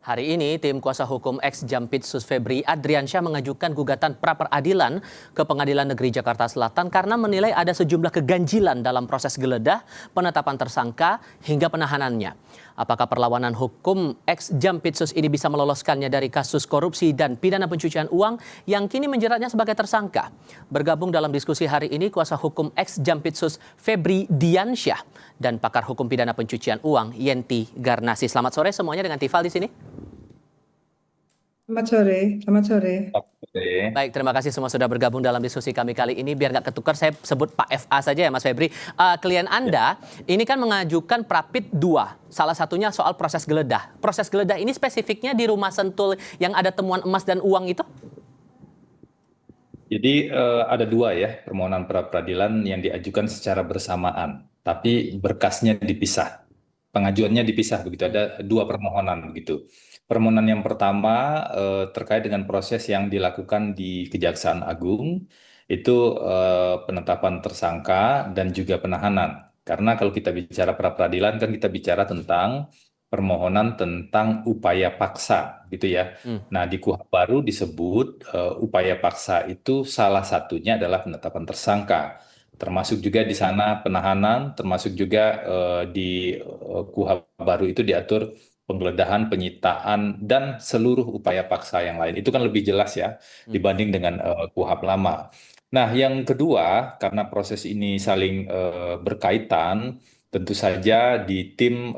Hari ini, tim kuasa hukum ex-Jampitsus Febri Adriansyah mengajukan gugatan pra-peradilan ke Pengadilan Negeri Jakarta Selatan karena menilai ada sejumlah keganjilan dalam proses geledah, penetapan tersangka, hingga penahanannya. Apakah perlawanan hukum ex-Jampitsus ini bisa meloloskannya dari kasus korupsi dan pidana pencucian uang yang kini menjeratnya sebagai tersangka? Bergabung dalam diskusi hari ini kuasa hukum ex-Jampitsus Febri Diansyah dan pakar hukum pidana pencucian uang Yenti Garnasi. Selamat sore semuanya dengan Tifal di sini. Selamat sore, selamat sore. Baik, terima kasih semua sudah bergabung dalam diskusi kami kali ini. Biar nggak ketukar, saya sebut Pak FA saja ya Mas Febri. Klien Anda ini kan mengajukan Prapit 2, salah satunya soal proses geledah. Proses geledah ini spesifiknya di rumah Sentul yang ada temuan emas dan uang itu? Jadi ada dua ya permohonan pra-peradilan yang diajukan secara bersamaan, tapi berkasnya dipisah. Pengajuannya dipisah begitu, ada dua permohonan begitu. Permohonan yang pertama terkait dengan proses yang dilakukan di Kejaksaan Agung, itu penetapan tersangka dan juga penahanan. Karena kalau kita bicara pra-peradilan kan kita bicara tentang permohonan tentang upaya paksa gitu ya. Nah, di KUHP baru disebut upaya paksa itu salah satunya adalah penetapan tersangka. Termasuk juga di sana penahanan, termasuk juga di KUHP baru itu diatur penggeledahan, penyitaan, dan seluruh upaya paksa yang lain. Itu kan lebih jelas ya dibanding dengan KUHP lama. Nah, yang kedua, karena proses ini saling berkaitan, tentu saja di tim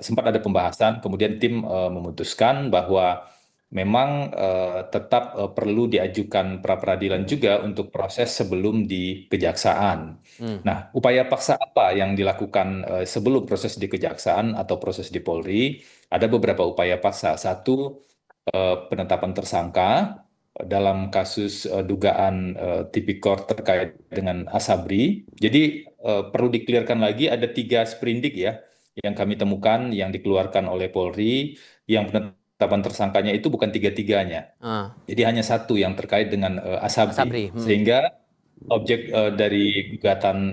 sempat ada pembahasan, kemudian tim memutuskan bahwa memang tetap perlu diajukan pra-peradilan juga untuk proses sebelum di kejaksaan. Nah, upaya paksa apa yang dilakukan sebelum proses di kejaksaan atau proses di Polri? Ada beberapa upaya paksa. Satu, penetapan tersangka dalam kasus dugaan tipikor terkait dengan Asabri. Jadi perlu diklirkan lagi ada 3 sprindik ya yang kami temukan yang dikeluarkan oleh Polri, yang penetapan tersangkanya itu bukan tiga-tiganya. Jadi hanya satu yang terkait dengan Asabri. Sehingga objek dari gugatan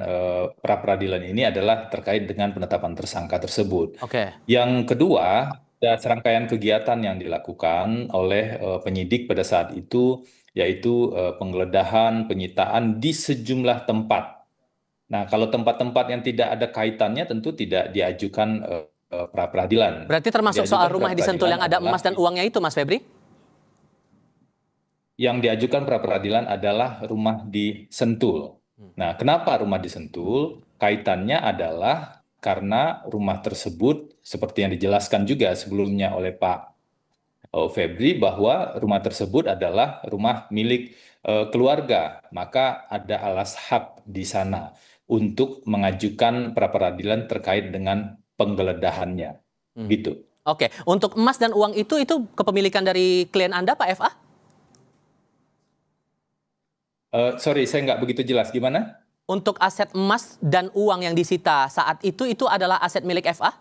pra-peradilan ini adalah terkait dengan penetapan tersangka tersebut. Yang kedua, ada serangkaian kegiatan yang dilakukan oleh penyidik pada saat itu, yaitu penggeledahan, penyitaan di sejumlah tempat. Nah, kalau tempat-tempat yang tidak ada kaitannya tentu tidak diajukan pra-peradilan. Berarti termasuk soal rumah di Sentul yang ada emas dan uangnya itu, Mas Febri? Yang diajukan pra-peradilan adalah rumah di Sentul. Nah, kenapa rumah di Sentul? Kaitannya adalah karena rumah tersebut, seperti yang dijelaskan juga sebelumnya oleh Pak Febri, bahwa rumah tersebut adalah rumah milik keluarga. Maka ada alas hak di sana untuk mengajukan pra-peradilan terkait dengan penggeledahannya. Gitu. Oke, untuk emas dan uang itu kepemilikan dari klien Anda, Pak FA? Sorry, saya nggak begitu jelas. Gimana? Untuk aset emas dan uang yang disita saat itu adalah aset milik FA?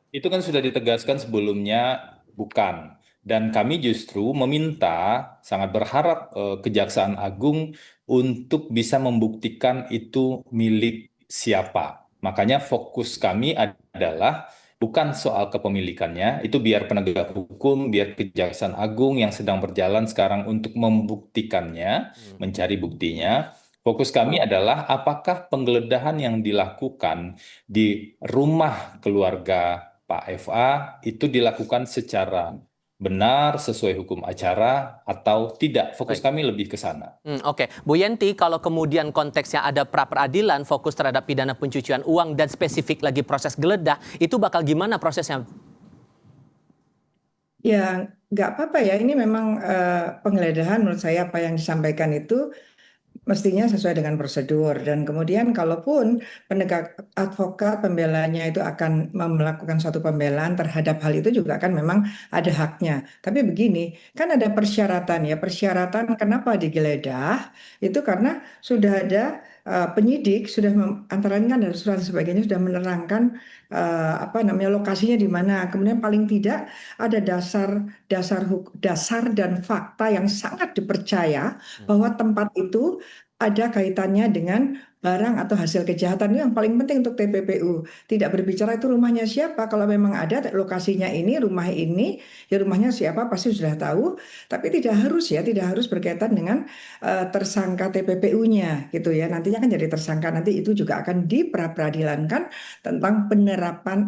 Itu kan sudah ditegaskan sebelumnya bukan. Dan kami justru meminta, sangat berharap Kejaksaan Agung untuk bisa membuktikan itu milik siapa. Makanya fokus kami adalah bukan soal kepemilikannya, itu biar penegak hukum, biar Kejaksaan Agung yang sedang berjalan sekarang untuk membuktikannya, mencari buktinya. Fokus kami adalah apakah penggeledahan yang dilakukan di rumah keluarga Pak FA itu dilakukan secara benar, sesuai hukum acara, atau tidak. Fokus kami lebih ke sana. Oke, Bu Yenti, kalau kemudian konteksnya ada pra-peradilan, fokus terhadap pidana pencucian uang, dan spesifik lagi proses geledah, itu bakal gimana prosesnya? Ya, nggak apa-apa ya. Ini memang penggeledahan menurut saya apa yang disampaikan itu mestinya sesuai dengan prosedur. Dan kemudian kalaupun penegak advokat pembelanya itu akan melakukan suatu pembelaan terhadap hal itu juga kan memang ada haknya. Tapi begini, kan ada persyaratan ya. Persyaratan kenapa digeledah itu karena sudah ada penyidik, sudah antara lain kan ada surat dan sebagainya, sudah menerangkan apa namanya lokasinya di mana. Kemudian paling tidak ada dasar dan fakta yang sangat dipercaya bahwa tempat itu ada kaitannya dengan barang atau hasil kejahatan itu yang paling penting untuk TPPU. Tidak berbicara itu rumahnya siapa. Kalau memang ada lokasinya ini, rumah ini, ya rumahnya siapa pasti sudah tahu. Tapi tidak harus ya, tidak harus berkaitan dengan tersangka TPPU-nya gitu ya. Nantinya kan jadi tersangka, nanti itu juga akan diperadilankan tentang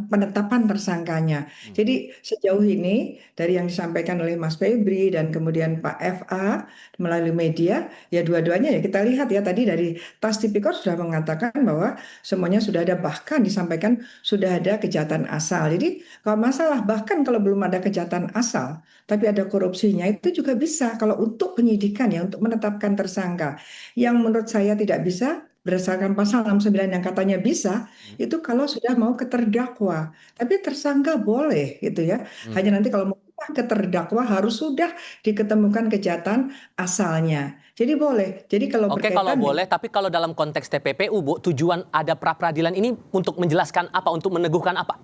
penetapan tersangkanya. Jadi sejauh ini dari yang disampaikan oleh Mas Febri dan kemudian Pak FA melalui media, ya dua-duanya ya kita lihat ya tadi dari TAS Tipikor sudah mengatakan bahwa semuanya sudah ada, bahkan disampaikan sudah ada kejahatan asal. Jadi kalau masalah bahkan kalau belum ada kejahatan asal tapi ada korupsinya itu juga bisa kalau untuk penyidikan ya, untuk menetapkan tersangka. Yang menurut saya tidak bisa berdasarkan pasal 69 yang katanya bisa, itu kalau sudah mau ke terdakwa. Tapi tersangka boleh gitu ya. Hanya nanti kalau mau ke terdakwa harus sudah diketemukan kejahatan asalnya. Jadi boleh. Jadi kalau Oke, kalau berkaitan boleh, tapi kalau dalam konteks TPPU, Bu, tujuan ada pra-peradilan ini untuk menjelaskan apa, untuk meneguhkan apa?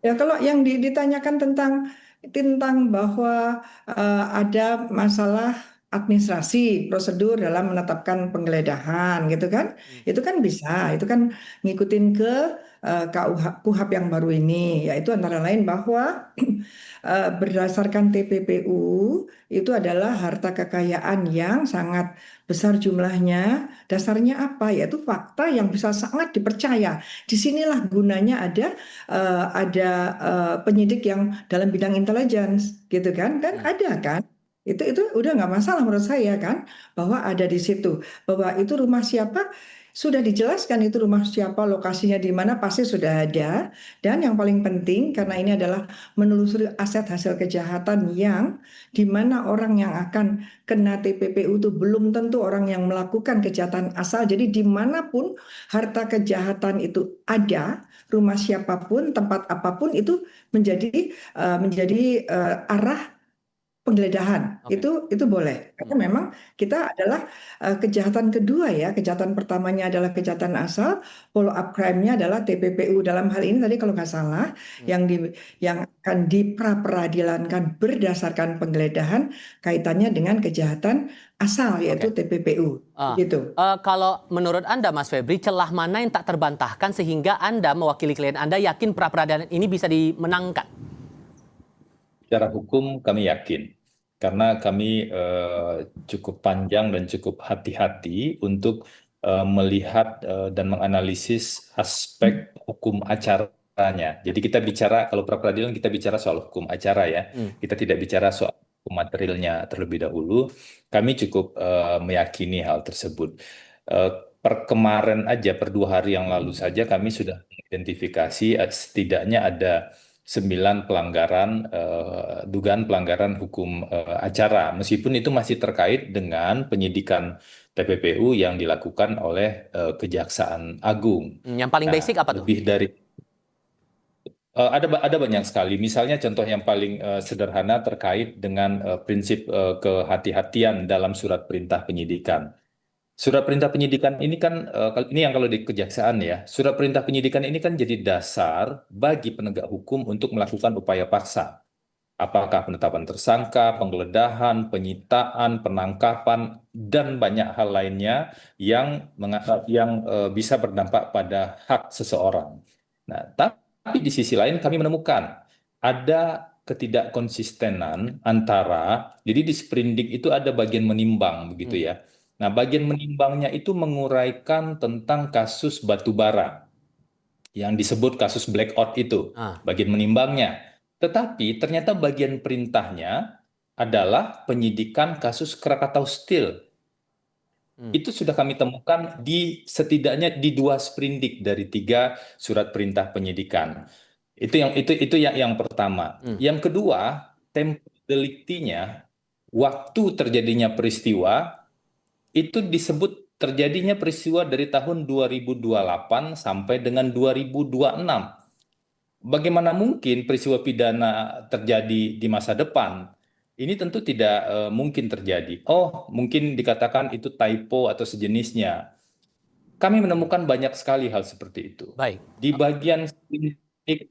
ya kalau yang ditanyakan tentang bahwa ada masalah administrasi prosedur dalam menetapkan penggeledahan gitu kan, itu kan bisa, itu kan ngikutin ke KUHP yang baru ini, yaitu antara lain bahwa berdasarkan TPPU itu adalah harta kekayaan yang sangat besar jumlahnya. Dasarnya apa? Yaitu fakta yang bisa sangat dipercaya. Disinilah gunanya ada penyidik yang dalam bidang intelligence, gitu kan? Kan ada kan? Itu udah nggak masalah menurut saya kan, bahwa ada di situ, bahwa itu rumah siapa sudah dijelaskan, itu rumah siapa, lokasinya di mana pasti sudah ada. Dan yang paling penting karena ini adalah menelusuri aset hasil kejahatan yang di mana orang yang akan kena TPPU itu belum tentu orang yang melakukan kejahatan asal. Jadi dimanapun harta kejahatan itu ada, rumah siapapun, tempat apapun itu menjadi arah penggeledahan. Oke. Itu boleh. Karena memang kita adalah kejahatan kedua ya. Kejahatan pertamanya adalah kejahatan asal, follow up crime-nya adalah TPPU. Dalam hal ini tadi kalau nggak salah yang akan diperadilankan berdasarkan penggeledahan kaitannya dengan kejahatan asal yaitu Oke. TPPU. Ah, Gitu. kalau menurut Anda, Mas Febri, celah mana yang tak terbantahkan sehingga Anda mewakili klien Anda yakin pra-peradilan ini bisa dimenangkan? Secara hukum kami yakin, karena kami cukup panjang dan cukup hati-hati untuk melihat dan menganalisis aspek hukum acaranya. Jadi kita bicara, kalau pra-peradilan kita bicara soal hukum acara ya, kita tidak bicara soal hukum materialnya terlebih dahulu. Kami cukup meyakini hal tersebut. Per kemarin aja, per 2 hari yang lalu saja kami sudah mengidentifikasi setidaknya ada 9 pelanggaran, dugaan pelanggaran hukum acara, meskipun itu masih terkait dengan penyidikan TPPU yang dilakukan oleh Kejaksaan Agung. Yang paling Nah, basic apa tuh? lebih dari ada banyak sekali. Misalnya contoh yang paling sederhana terkait dengan prinsip kehati-hatian dalam surat perintah penyidikan. Surat perintah penyidikan ini kan, ini yang kalau di kejaksaan ya, surat perintah penyidikan ini kan jadi dasar bagi penegak hukum untuk melakukan upaya paksa. Apakah penetapan tersangka, penggeledahan, penyitaan, penangkapan, dan banyak hal lainnya yang bisa berdampak pada hak seseorang. Nah, tapi di sisi lain kami menemukan ada ketidakkonsistenan antara, jadi di sprindik itu ada bagian menimbang begitu ya. Nah, bagian menimbangnya itu menguraikan tentang kasus batubara yang disebut kasus blackout itu, Ah, bagian menimbangnya. Tetapi ternyata bagian perintahnya adalah penyidikan kasus Krakatau Steel. Itu sudah kami temukan di setidaknya di 2 sprindik dari 3 surat perintah penyidikan. Itu yang pertama. Yang kedua, tempo deliktinya, waktu terjadinya peristiwa itu disebut terjadinya peristiwa dari tahun 2028 sampai dengan 2026. Bagaimana mungkin peristiwa pidana terjadi di masa depan? Ini tentu tidak mungkin terjadi. Oh, mungkin dikatakan itu typo atau sejenisnya. Kami menemukan banyak sekali hal seperti itu. baik. Di bagian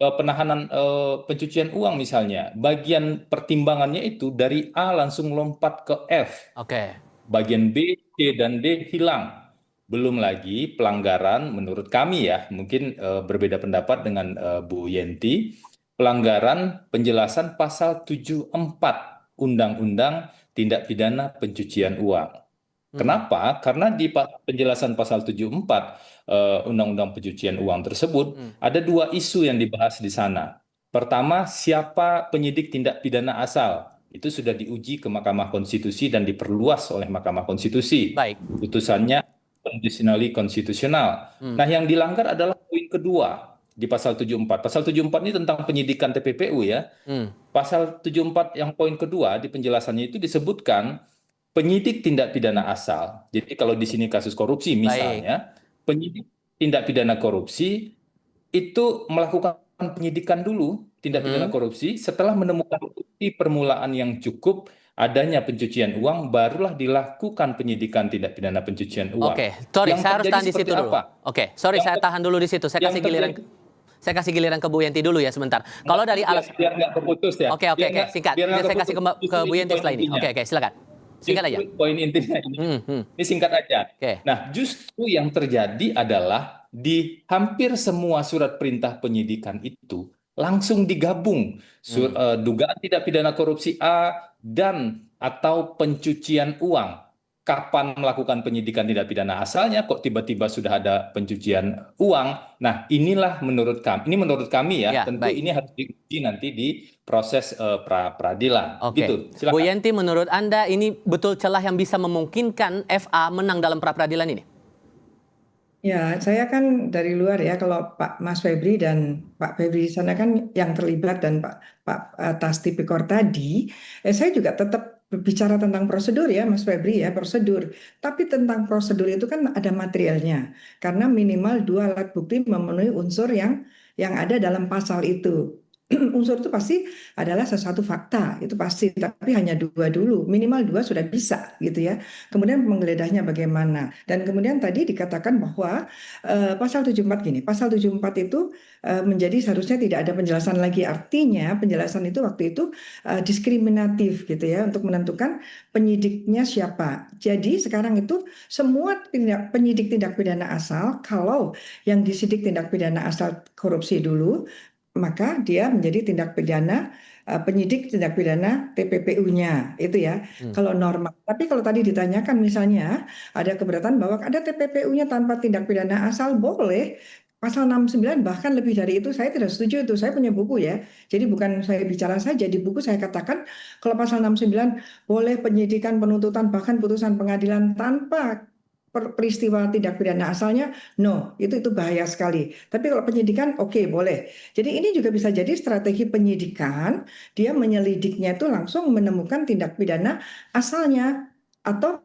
penahanan pencucian uang misalnya, bagian pertimbangannya itu dari A langsung lompat ke F. Oke. Bagian B, C, dan D hilang. Belum lagi pelanggaran menurut kami ya, mungkin berbeda pendapat dengan Bu Yenti, pelanggaran penjelasan pasal 74 Undang-Undang Tindak Pidana Pencucian Uang. Kenapa? Karena di penjelasan pasal 74 Undang-Undang Pencucian Uang tersebut ada dua isu yang dibahas di sana. Pertama, siapa penyidik tindak pidana asal? Itu sudah diuji ke Mahkamah Konstitusi dan diperluas oleh Mahkamah Konstitusi. Baik. Putusannya constitutionally konstitusional. Nah, yang dilanggar adalah poin kedua di pasal 74. Pasal 74 ini tentang penyidikan TPPU ya. Pasal 74 yang poin kedua di penjelasannya itu disebutkan penyidik tindak pidana asal. Jadi kalau di sini kasus korupsi misalnya, penyidik tindak pidana korupsi itu melakukan penyidikan dulu tindak pidana korupsi setelah menemukan bukti permulaan yang cukup adanya pencucian uang, barulah dilakukan penyidikan tindak pidana pencucian uang. Oke, sorry, Yang saya harus terjadi tahan di seperti situ dulu. apa? Oke, sorry, saya tahan dulu di situ. Saya Yang kasih giliran, saya kasih giliran ke Bu Yenti dulu ya sebentar. Kalau dari alasan, Biar nggak terputus ya. oke, singkat. Biar nggak Saya kasih terputus. ke Bu Yenti setelah ini. Oke, silakan. Singkat aja. Justru poin intinya ini. Ini singkat aja. Oke. Nah, justru yang terjadi adalah di hampir semua surat perintah penyidikan itu langsung digabung dugaan tindak pidana korupsi A dan atau pencucian uang. Kapan melakukan penyidikan tindak pidana asalnya, kok tiba-tiba sudah ada pencucian uang. Nah, inilah menurut kami ya, tentu baik. ini harus diuji nanti di proses pra-peradilan. Oke. Gitu. Silakan. Bu Yenti, menurut Anda ini betul celah yang bisa memungkinkan FA menang dalam pra-peradilan ini? Ya, saya kan dari luar ya, kalau Pak Mas Febri dan Pak Febri di sana kan yang terlibat dan Pak Tas Tipikor tadi, saya juga tetap berbicara tentang prosedur ya Mas Febri ya, prosedur. Tapi tentang prosedur itu kan ada materialnya, karena minimal 2 alat bukti memenuhi unsur yang ada dalam pasal itu. Unsur itu pasti adalah sesuatu fakta, itu pasti, tapi hanya 2 dulu, minimal 2 sudah bisa gitu ya. Kemudian penggeledahnya bagaimana, dan kemudian tadi dikatakan bahwa pasal 74 gini, pasal 74 itu menjadi seharusnya tidak ada penjelasan lagi, artinya penjelasan itu waktu itu diskriminatif gitu ya, untuk menentukan penyidiknya siapa. Jadi sekarang itu semua penyidik tindak pidana asal, kalau yang disidik tindak pidana asal korupsi dulu, maka dia menjadi tindak pidana penyidik tindak pidana TPPU-nya itu ya, kalau normal. Tapi kalau tadi ditanyakan misalnya ada keberatan bahwa ada TPPU-nya tanpa tindak pidana asal, boleh. Pasal 69 bahkan lebih dari itu, saya tidak setuju itu. Saya punya buku ya. Jadi bukan saya bicara saja, di buku saya katakan kalau pasal 69 boleh penyidikan, penuntutan, bahkan putusan pengadilan tanpa peristiwa tindak pidana asalnya, no, itu bahaya sekali. Tapi kalau penyidikan, oke, boleh. Jadi ini juga bisa jadi strategi penyidikan, dia menyelidiknya itu langsung menemukan tindak pidana asalnya, atau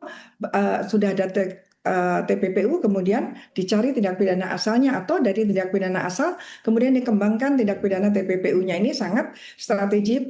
sudah ada TPPU kemudian dicari tindak pidana asalnya, atau dari tindak pidana asal kemudian dikembangkan tindak pidana TPPU-nya. Ini sangat strategi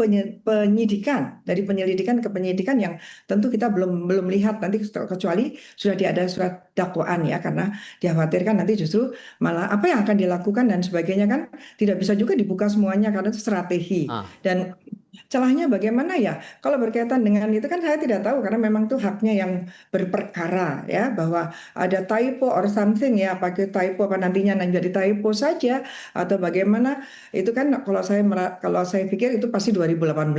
penyidikan, dari penyelidikan ke penyidikan yang tentu kita belum lihat nanti, kecuali sudah ada surat dakwaan ya, karena dikhawatirkan nanti justru malah apa yang akan dilakukan dan sebagainya kan tidak bisa juga dibuka semuanya karena itu strategi. Dan celahnya bagaimana ya? Kalau berkaitan dengan itu kan saya tidak tahu, karena memang itu haknya yang berperkara ya, bahwa ada typo or something ya, pakai typo apa nantinya jadi typo saja atau bagaimana, itu kan kalau saya pikir itu pasti 2018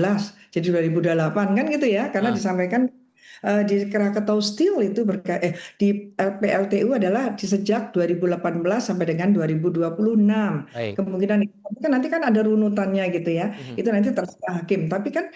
jadi 2028 kan gitu ya, karena disampaikan di Krakatau Steel itu di PLTU adalah di sejak 2018 sampai dengan 2026. Kemungkinan itu kan nanti kan ada runutannya gitu ya. Itu nanti terserah hakim. Tapi kan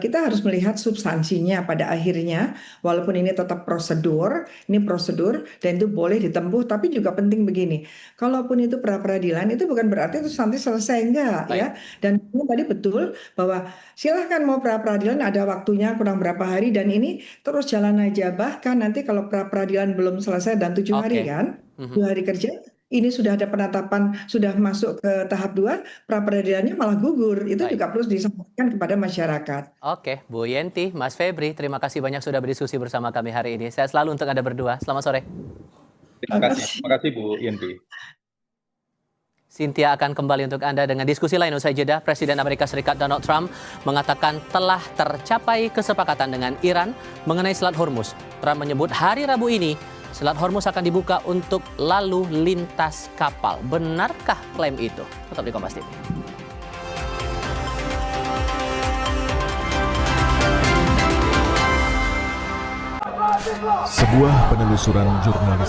kita harus melihat substansinya pada akhirnya, walaupun ini tetap prosedur, ini prosedur dan itu boleh ditempuh, tapi juga penting begini. Kalaupun itu pra-peradilan, itu bukan berarti itu nanti selesai, enggak ya. Dan tadi betul bahwa silahkan mau pra-peradilan, ada waktunya kurang berapa hari, dan ini terus jalan aja. Bahkan nanti kalau pra-peradilan belum selesai dan 7 hari kan, 2 hari kerja, ini sudah ada penetapan, sudah masuk ke tahap 2, pra-peradilannya malah gugur. Itu juga perlu disampaikan kepada masyarakat. Oke, Bu Yenti, Mas Febri, terima kasih banyak sudah berdiskusi bersama kami hari ini. Saya selalu untuk Anda berdua. Selamat sore. Terima kasih Bu Yenti. Cynthia akan kembali untuk Anda dengan diskusi lain usai jeda. Presiden Amerika Serikat Donald Trump mengatakan telah tercapai kesepakatan dengan Iran mengenai Selat Hormuz. Trump menyebut hari Rabu ini Selat Hormuz akan dibuka untuk lalu lintas kapal. Benarkah klaim itu? Tetap di Kompas TV. Sebuah penelusuran jurnalis